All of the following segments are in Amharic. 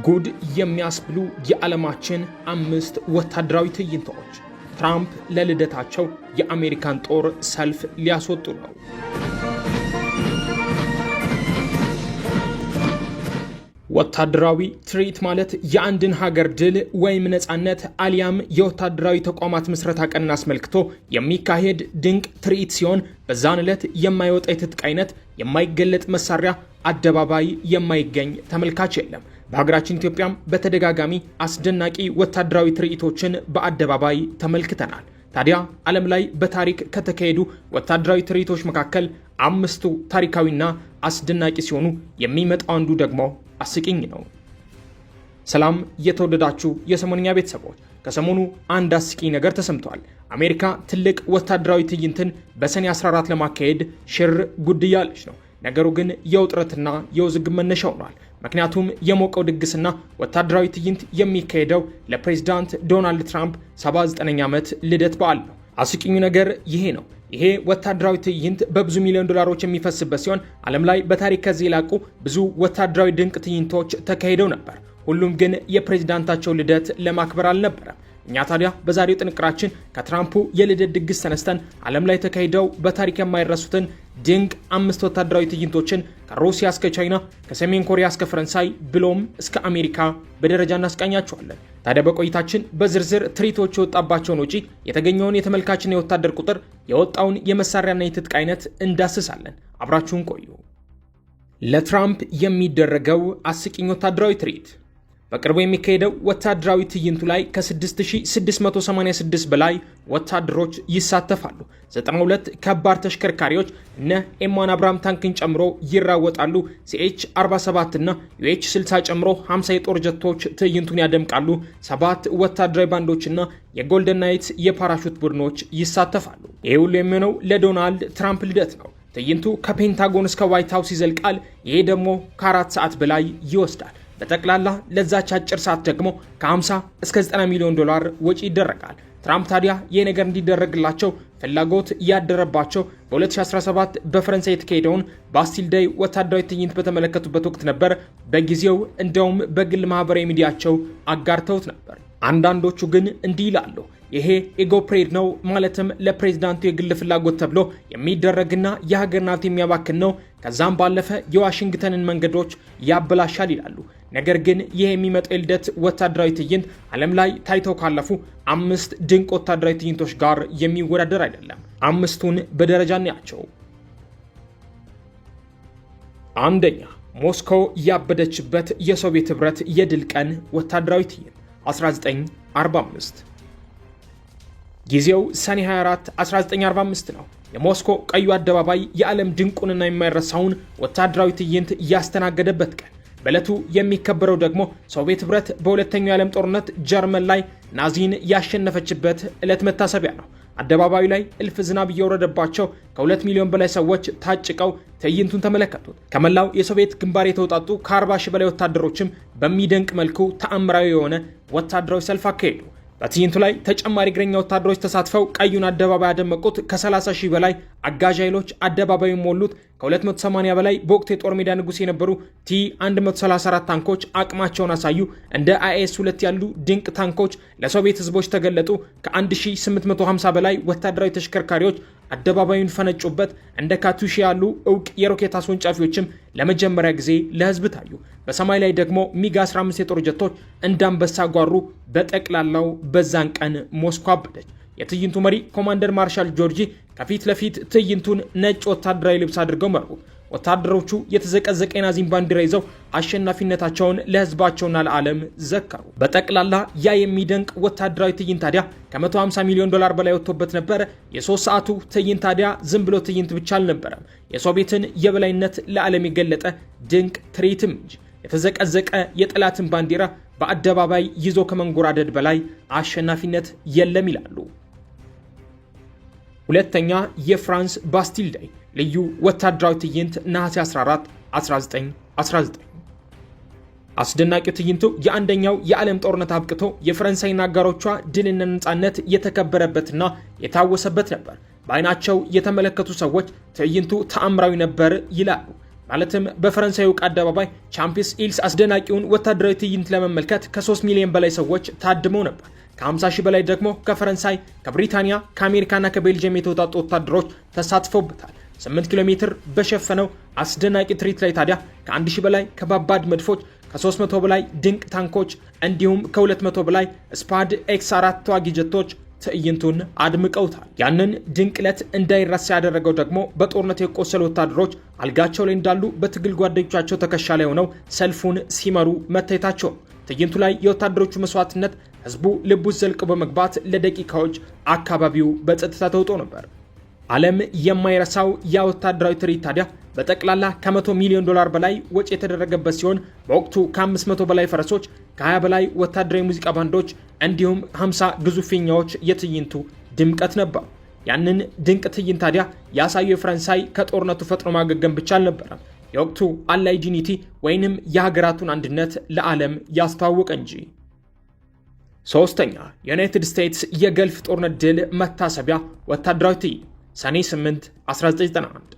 ጉድ የሚያስብሉ የዓለማችን 5 ወታደራዊ ትዕይንቶች። ትራምፕ ለልደታቸው የአሜሪካን ጦር ሰልፍ ሊያስወጡ ነው። ወታደራዊ ትርኢት ማለት የአንድን ሀገር ድል ወይም ነፃነት አሊያም የወታደራዊ ተቋማት ምስረታ ቀንን አስመልክቶ የሚካሄድ ድንቅ ትርኢት ሲሆን በዛን ዕለት የማይወጣ የትጥቅ አይነት፣ የማይገለጥ መሳሪያ፣ አደባባይ የማይገኝ ተመልካች የለም። በሀገራችን ኢትዮጵያም በተደጋጋሚ አስደናቂ ወታደራዊ ትርኢቶችን በአደባባይ ተመልክተናል። ታዲያ ዓለም ላይ በታሪክ ከተካሄዱ ወታደራዊ ትርኢቶች መካከል 5ቱ ታሪካዊና አስደናቂ ሲሆኑ የሚመጣው አንዱ ደግሞ አስቂኝ ነው። ሰላም የተወደዳችሁ የሰሞንኛ ቤተሰቦች፣ ከሰሞኑ አንድ አስቂኝ ነገር ተሰምቷል። አሜሪካ ትልቅ ወታደራዊ ትዕይንትን በሰኔ 14 ለማካሄድ ሽር ጉድ እያለች ነው። ነገሩ ግን የውጥረትና የውዝግብ መነሻ ሆኗል። ምክንያቱም የሞቀው ድግስና ወታደራዊ ትዕይንት የሚካሄደው ለፕሬዝዳንት ዶናልድ ትራምፕ 79ኛ ዓመት ልደት በዓል ነው። አስቂኙ ነገር ይሄ ነው። ይሄ ወታደራዊ ትዕይንት በብዙ ሚሊዮን ዶላሮች የሚፈስበት ሲሆን ዓለም ላይ በታሪክ ከዚህ የላቁ ብዙ ወታደራዊ ድንቅ ትዕይንቶች ተካሂደው ነበር። ሁሉም ግን የፕሬዝዳንታቸው ልደት ለማክበር አልነበረም። እኛ ታዲያ በዛሬው ጥንቅራችን ከትራምፑ የልደት ድግስ ተነስተን ዓለም ላይ ተካሂደው በታሪክ የማይረሱትን ድንቅ 5 ወታደራዊ ትዕይንቶችን ከሩሲያ እስከ ቻይና፣ ከሰሜን ኮሪያ እስከ ፈረንሳይ ብሎም እስከ አሜሪካ በደረጃ እናስቃኛቸዋለን። ታዲያ በቆይታችን በዝርዝር ትርኢቶች የወጣባቸውን ወጪ፣ የተገኘውን የተመልካችና የወታደር ቁጥር፣ የወጣውን የመሳሪያና የትጥቅ አይነት እንዳስሳለን። አብራችሁን ቆዩ። ለትራምፕ የሚደረገው አስቂኝ ወታደራዊ ትርኢት። በቅርቡ የሚካሄደው ወታደራዊ ትዕይንቱ ላይ ከ6686 በላይ ወታደሮች ይሳተፋሉ። 92 ከባድ ተሽከርካሪዎች እነ ኤም1 አብርሃም ታንክን ጨምሮ ይራወጣሉ። CH-47 እና UH-60 ጨምሮ 50 የጦር ጀቶች ትዕይንቱን ያደምቃሉ። 7 ወታደራዊ ባንዶችና የጎልደን ናይት የፓራሹት ቡድኖች ይሳተፋሉ። ይህ ሁሉ የሚሆነው ለዶናልድ ትራምፕ ልደት ነው። ትዕይንቱ ከፔንታጎን እስከ ዋይት ሃውስ ይዘልቃል። ይሄ ደግሞ ከ4 ሰዓት በላይ ይወስዳል። በጠቅላላ ለዛች አጭር ሰዓት ደግሞ ከ50 እስከ 90 ሚሊዮን ዶላር ወጪ ይደረጋል። ትራምፕ ታዲያ ይህ ነገር እንዲደረግላቸው ፍላጎት ያደረባቸው በ2017 በፈረንሳይ የተካሄደውን ባስቲል ዴይ ወታደራዊ ትዕይንት በተመለከቱበት ወቅት ነበር። በጊዜው እንደውም በግል ማህበራዊ ሚዲያቸው አጋርተውት ነበር። አንዳንዶቹ ግን እንዲህ ይላሉ፣ ይሄ ኢጎ ፕሬድ ነው፣ ማለትም ለፕሬዝዳንቱ የግል ፍላጎት ተብሎ የሚደረግና የሀገር ናት የሚያባክን ነው። ከዛም ባለፈ የዋሽንግተንን መንገዶች ያበላሻል ይላሉ። ነገር ግን ይህ የሚመጣው የልደት ወታደራዊ ትዕይንት ዓለም ላይ ታይተው ካለፉ 5 ድንቅ ወታደራዊ ትዕይንቶች ጋር የሚወዳደር አይደለም። 5ቱን በደረጃ እናያቸው። አንደኛ፣ ሞስኮ ያበደችበት የሶቪየት ህብረት የድል ቀን ወታደራዊ ትዕይንት 1945። ጊዜው ሰኔ 24 1945 ነው። የሞስኮ ቀዩ አደባባይ የዓለም ድንቁንና የማይረሳውን ወታደራዊ ትዕይንት ያስተናገደበት ቀን። በዕለቱ የሚከበረው ደግሞ ሶቪየት ህብረት በሁለተኛው የዓለም ጦርነት ጀርመን ላይ ናዚን ያሸነፈችበት ዕለት መታሰቢያ ነው። አደባባዩ ላይ እልፍ ዝናብ እየወረደባቸው ከ2 ሚሊዮን በላይ ሰዎች ታጭቀው ትዕይንቱን ተመለከቱት። ከመላው የሶቪየት ግንባር የተውጣጡ ከ40 ሺህ በላይ ወታደሮችም በሚደንቅ መልኩ ተአምራዊ የሆነ ወታደራዊ ሰልፍ አካሄዱ። በትዕይንቱ ላይ ተጨማሪ እግረኛ ወታደሮች ተሳትፈው ቀዩን አደባባይ ያደመቁት። ከ30 ሺህ በላይ አጋዥ ኃይሎች አደባባዩ ሞሉት። ከ280 በላይ በወቅቱ የጦር ሜዳ ንጉስ የነበሩ T134 ታንኮች አቅማቸውን አሳዩ። እንደ IS-2 ያሉ ድንቅ ታንኮች ለሶቪየት ህዝቦች ተገለጡ። ከ1850 በላይ ወታደራዊ ተሽከርካሪዎች አደባባዩን ፈነጩበት። እንደ ካቱሺ ያሉ እውቅ የሮኬት አስወንጫፊዎችም ለመጀመሪያ ጊዜ ለህዝብ ታዩ። በሰማይ ላይ ደግሞ ሚግ 15 የጦር ጀቶች እንዳንበሳ ጓሩ። በጠቅላላው በዛን ቀን ሞስኮ አበደች። የትዕይንቱ መሪ ኮማንደር ማርሻል ጆርጂ ከፊት ለፊት ትዕይንቱን ነጭ ወታደራዊ ልብስ አድርገው መሩ። ወታደሮቹ የተዘቀዘቀ የናዚን ባንዲራ ይዘው አሸናፊነታቸውን ለህዝባቸውና ለዓለም ዘከሩ። በጠቅላላ ያ የሚደንቅ ወታደራዊ ትዕይንት ታዲያ ከ150 ሚሊዮን ዶላር በላይ ወጥቶበት ነበር። የ3 ሰዓቱ ትዕይንት ታዲያ ዝም ብሎ ትዕይንት ብቻ አልነበረም፣ የሶቪየትን የበላይነት ለዓለም የገለጠ ድንቅ ትርኢትም እንጂ። የተዘቀዘቀ የጠላትን ባንዲራ በአደባባይ ይዞ ከመንጎራደድ በላይ አሸናፊነት የለም ይላሉ። ሁለተኛ፣ የፍራንስ ባስቲል ዴይ ልዩ ወታደራዊ ትዕይንት ነሐሴ 14 1919። አስደናቂው ትዕይንቱ የአንደኛው የዓለም ጦርነት አብቅቶ የፈረንሳይና አጋሮቿ ድልና ነጻነት የተከበረበትና የታወሰበት ነበር። በአይናቸው የተመለከቱ ሰዎች ትዕይንቱ ተአምራዊ ነበር ይላሉ። ማለትም በፈረንሳዩ አደባባይ ቻምፒየንስ ኢልስ አስደናቂውን ወታደራዊ ትዕይንት ለመመልከት ከ3 ሚሊዮን በላይ ሰዎች ታድመው ነበር። ከ50 ሺህ በላይ ደግሞ ከፈረንሳይ፣ ከብሪታንያ፣ ከአሜሪካና ከቤልጅየም የተውጣጡ ወታደሮች ተሳትፈውበታል። 8 ኪሎ ሜትር በሸፈነው አስደናቂ ትርኢት ላይ ታዲያ ከ1000 በላይ ከባባድ መድፎች፣ ከ300 በላይ ድንቅ ታንኮች እንዲሁም ከ200 በላይ ስፓድ ኤክስ4 ተዋጊ ጀቶች ትዕይንቱን አድምቀውታል። ያንን ድንቅ ዕለት እንዳይረሳ ያደረገው ደግሞ በጦርነት የቆሰሉ ወታደሮች አልጋቸው ላይ እንዳሉ በትግል ጓደኞቻቸው ትከሻ ላይ ሆነው ሰልፉን ሲመሩ መታየታቸው ነው። ትዕይንቱ ላይ የወታደሮቹ መስዋዕትነት ህዝቡ ልቡ ዘልቆ በመግባት ለደቂቃዎች አካባቢው በጸጥታ ተውጦ ነበር። ዓለም የማይረሳው ያ ወታደራዊ ትርኢት ታዲያ በጠቅላላ ከ100 ሚሊዮን ዶላር በላይ ወጪ የተደረገበት ሲሆን በወቅቱ ከ500 በላይ ፈረሶች፣ ከ20 በላይ ወታደራዊ ሙዚቃ ባንዶች እንዲሁም 50 ግዙፍ ፊኛዎች የትዕይንቱ ድምቀት ነበሩ። ያንን ድንቅ ትዕይንት ታዲያ ያሳዩ የፈረንሳይ ከጦርነቱ ፈጥኖ ማገገም ብቻ አልነበረም፣ የወቅቱ አላይ ዩኒቲ ወይንም የሀገራቱን አንድነት ለዓለም ያስተዋወቀ እንጂ። ሶስተኛ የዩናይትድ ስቴትስ የገልፍ ጦርነት ድል መታሰቢያ ወታደራዊ ትዕይንት ሰኔ 8 1991።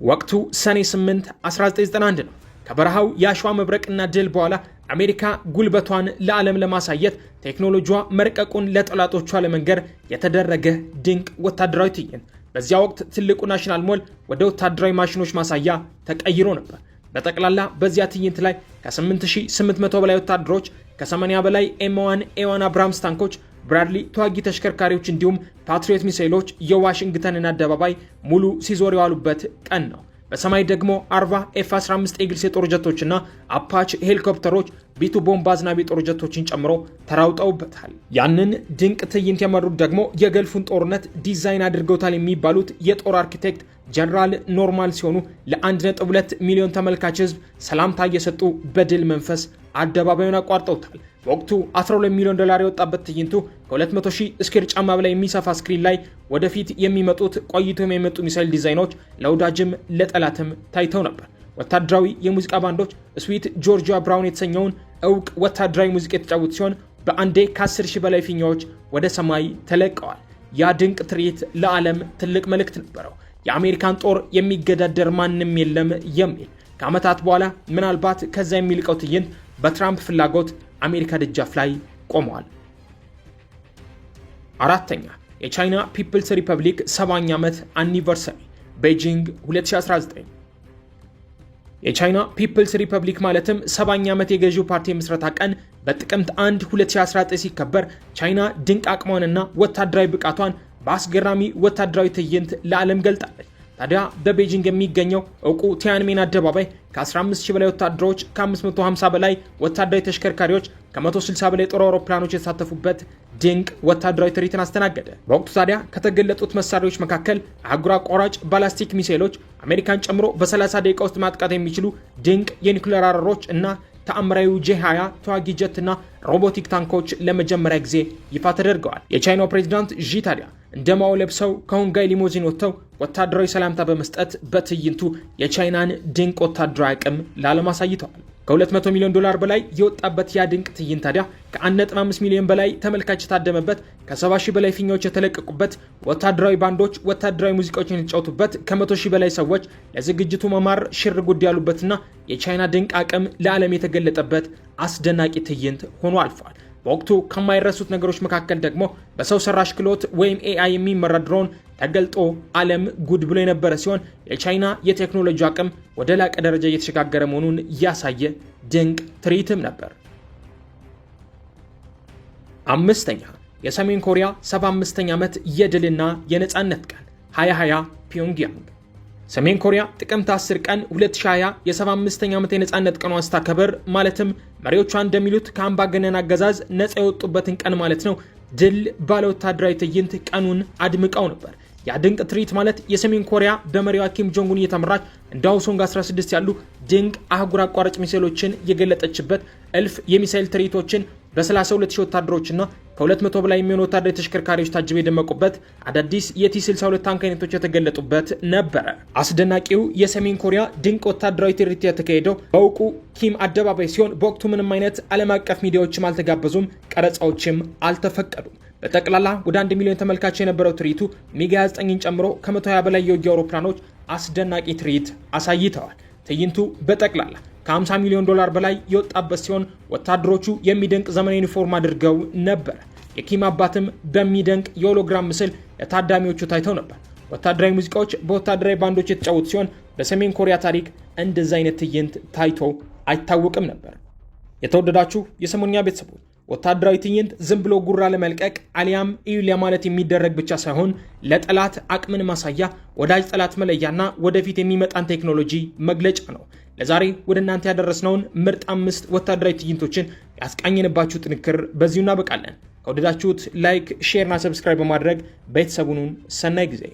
ወቅቱ ሰኔ 8 1991 ነው። ከበረሃው የአሸዋ መብረቅና ድል በኋላ አሜሪካ ጉልበቷን ለዓለም ለማሳየት ቴክኖሎጂዋ መርቀቁን ለጠላቶቿ ለመንገር የተደረገ ድንቅ ወታደራዊ ትዕይንት። በዚያ ወቅት ትልቁ ናሽናል ሞል ወደ ወታደራዊ ማሽኖች ማሳያ ተቀይሮ ነበር። በጠቅላላ በዚያ ትዕይንት ላይ ከ8800 በላይ ወታደሮች፣ ከ80 በላይ ኤም1 ኤ1 አብራምስ ታንኮች፣ ብራድሊ ተዋጊ ተሽከርካሪዎች እንዲሁም ፓትሪዮት ሚሳይሎች የዋሽንግተንን አደባባይ ሙሉ ሲዞር የዋሉበት ቀን ነው። በሰማይ ደግሞ 40 ኤፍ-15 ኤግልስ የጦር ጀቶችና አፓች ሄሊኮፕተሮች ቢቱ ቦምብ አዝናቢ የጦር ጀቶችን ጨምሮ ተራውጠውበታል። ያንን ድንቅ ትዕይንት የመሩት ደግሞ የገልፉን ጦርነት ዲዛይን አድርገውታል የሚባሉት የጦር አርኪቴክት ጀነራል ኖርማል ሲሆኑ ለ1.2 ሚሊዮን ተመልካች ህዝብ ሰላምታ እየሰጡ በድል መንፈስ አደባባዩን አቋርጠውታል። በወቅቱ 12 ሚሊዮን ዶላር የወጣበት ትዕይንቱ ከ200,000 ስኩዌር ጫማ በላይ የሚሰፋ ስክሪን ላይ ወደፊት የሚመጡት ቆይቶ የሚመጡ ሚሳይል ዲዛይኖች ለወዳጅም ለጠላትም ታይተው ነበር። ወታደራዊ የሙዚቃ ባንዶች ስዊት ጆርጂያ ብራውን የተሰኘውን እውቅ ወታደራዊ ሙዚቃ የተጫወቱ ሲሆን በአንዴ ከ10,000 በላይ ፊኛዎች ወደ ሰማይ ተለቀዋል። ያ ድንቅ ትርኢት ለዓለም ትልቅ መልእክት ነበረው። የአሜሪካን ጦር የሚገዳደር ማንም የለም የሚል። ከዓመታት በኋላ ምናልባት ከዛ የሚልቀው ትዕይንት በትራምፕ ፍላጎት አሜሪካ ደጃፍ ላይ ቆመዋል። አራተኛ የቻይና ፒፕልስ ሪፐብሊክ 70ኛ ዓመት አኒቨርሰሪ ቤጂንግ 2019። የቻይና ፒፕልስ ሪፐብሊክ ማለትም 70ኛ ዓመት የገዢው ፓርቲ ምስረታ ቀን በጥቅምት 1 2019 ሲከበር ቻይና ድንቅ አቅሟንና ወታደራዊ ብቃቷን በአስገራሚ ወታደራዊ ትዕይንት ለዓለም ገልጣለች። ታዲያ በቤጂንግ የሚገኘው እውቁ ቲያንሜን አደባባይ ከ15,000 በላይ ወታደሮች፣ ከ550 በላይ ወታደራዊ ተሽከርካሪዎች፣ ከ160 በላይ ጦር አውሮፕላኖች የተሳተፉበት ድንቅ ወታደራዊ ትርኢትን አስተናገደ። በወቅቱ ታዲያ ከተገለጡት መሳሪያዎች መካከል አህጉር አቋራጭ ባላስቲክ ሚሳይሎች፣ አሜሪካን ጨምሮ በ30 ደቂቃ ውስጥ ማጥቃት የሚችሉ ድንቅ የኒውክሌር አረሮች እና ተአምራዊው ጄ20 ተዋጊ ጀትና ሮቦቲክ ታንኮች ለመጀመሪያ ጊዜ ይፋ ተደርገዋል። የቻይናው ፕሬዚዳንት ዢ ታዲያ እንደማው ለብሰው ከሁንጋይ ሊሞዚን ወጥተው ወታደራዊ ሰላምታ በመስጠት በትዕይንቱ የቻይናን ድንቅ ወታደራዊ አቅም ለዓለም አሳይተዋል። ከ200 ሚሊዮን ዶላር በላይ የወጣበት ያ ድንቅ ትዕይንት ታዲያ ከ1.5 ሚሊዮን በላይ ተመልካች የታደመበት፣ ከ70,000 በላይ ፊኛዎች የተለቀቁበት፣ ወታደራዊ ባንዶች ወታደራዊ ሙዚቃዎችን የተጫወቱበት፣ ከ100,000 በላይ ሰዎች ለዝግጅቱ መማር ሽር ጉድ ያሉበትና የቻይና ድንቅ አቅም ለዓለም የተገለጠበት አስደናቂ ትዕይንት ሆኖ አልፏል። በወቅቱ ከማይረሱት ነገሮች መካከል ደግሞ በሰው ሰራሽ ክህሎት ወይም ኤአይ የሚመራ ድሮን ተገልጦ ዓለም ጉድ ብሎ የነበረ ሲሆን የቻይና የቴክኖሎጂ አቅም ወደ ላቀ ደረጃ እየተሸጋገረ መሆኑን ያሳየ ድንቅ ትርኢትም ነበር። አምስተኛ የሰሜን ኮሪያ 75ኛ ዓመት የድልና የነጻነት ቀን 2020 ፒዮንግያንግ። ሰሜን ኮሪያ ጥቅምት 10 ቀን 2020 የ75ኛ ዓመት የነጻነት ቀኗን ስታከብር ማለትም መሪዎቿ እንደሚሉት ከአምባገነን አገዛዝ ነጻ የወጡበትን ቀን ማለት ነው ድል ባለ ወታደራዊ ትዕይንት ቀኑን አድምቀው ነበር። ያ ድንቅ ትርኢት ማለት የሰሜን ኮሪያ በመሪዋ ኪም ጆንግ ኡን እየተመራች እንደ ሃውሶንግ 16 ያሉ ድንቅ አህጉር አቋራጭ ሚሳይሎችን የገለጠችበት፣ እልፍ የሚሳይል ትርኢቶችን በ32,000 ወታደሮችና ከ200 በላይ የሚሆኑ ወታደራዊ ተሽከርካሪዎች ታጅበው የደመቁበት፣ አዳዲስ የቲ-62 ታንክ አይነቶች የተገለጡበት ነበረ። አስደናቂው የሰሜን ኮሪያ ድንቅ ወታደራዊ ትርኢት የተካሄደው በእውቁ ኪም አደባባይ ሲሆን በወቅቱ ምንም አይነት ዓለም አቀፍ ሚዲያዎችም አልተጋበዙም፣ ቀረጻዎችም አልተፈቀዱም። በጠቅላላ ወደ 1 ሚሊዮን ተመልካች የነበረው ትርኢቱ ሚግ 29ን ጨምሮ ከ120 በላይ የውጊያ አውሮፕላኖች፣ አስደናቂ ትርኢት አሳይተዋል። ትዕይንቱ በጠቅላላ ከ50 ሚሊዮን ዶላር በላይ የወጣበት ሲሆን ወታደሮቹ የሚደንቅ ዘመናዊ ዩኒፎርም አድርገው ነበር። የኪም አባትም በሚደንቅ የሆሎግራም ምስል ለታዳሚዎቹ ታይተው ነበር። ወታደራዊ ሙዚቃዎች በወታደራዊ ባንዶች የተጫወቱ ሲሆን በሰሜን ኮሪያ ታሪክ እንደዚህ አይነት ትዕይንት ታይቶ አይታወቅም ነበር። የተወደዳችሁ የሰሞንኛ ቤተሰቦች ወታደራዊ ትዕይንት ዝም ብሎ ጉራ ለመልቀቅ አሊያም እዩ ለማለት የሚደረግ ብቻ ሳይሆን ለጠላት አቅምን ማሳያ፣ ወዳጅ ጠላት መለያና ወደፊት የሚመጣን ቴክኖሎጂ መግለጫ ነው። ለዛሬ ወደ እናንተ ያደረስነውን ምርጥ 5 ወታደራዊ ትዕይንቶችን ያስቃኘንባችሁ ጥንክር በዚሁ እናበቃለን። ከወደዳችሁት ላይክ፣ ሼርና ሰብስክራይብ በማድረግ ቤተሰቡን ሰናይ ጊዜ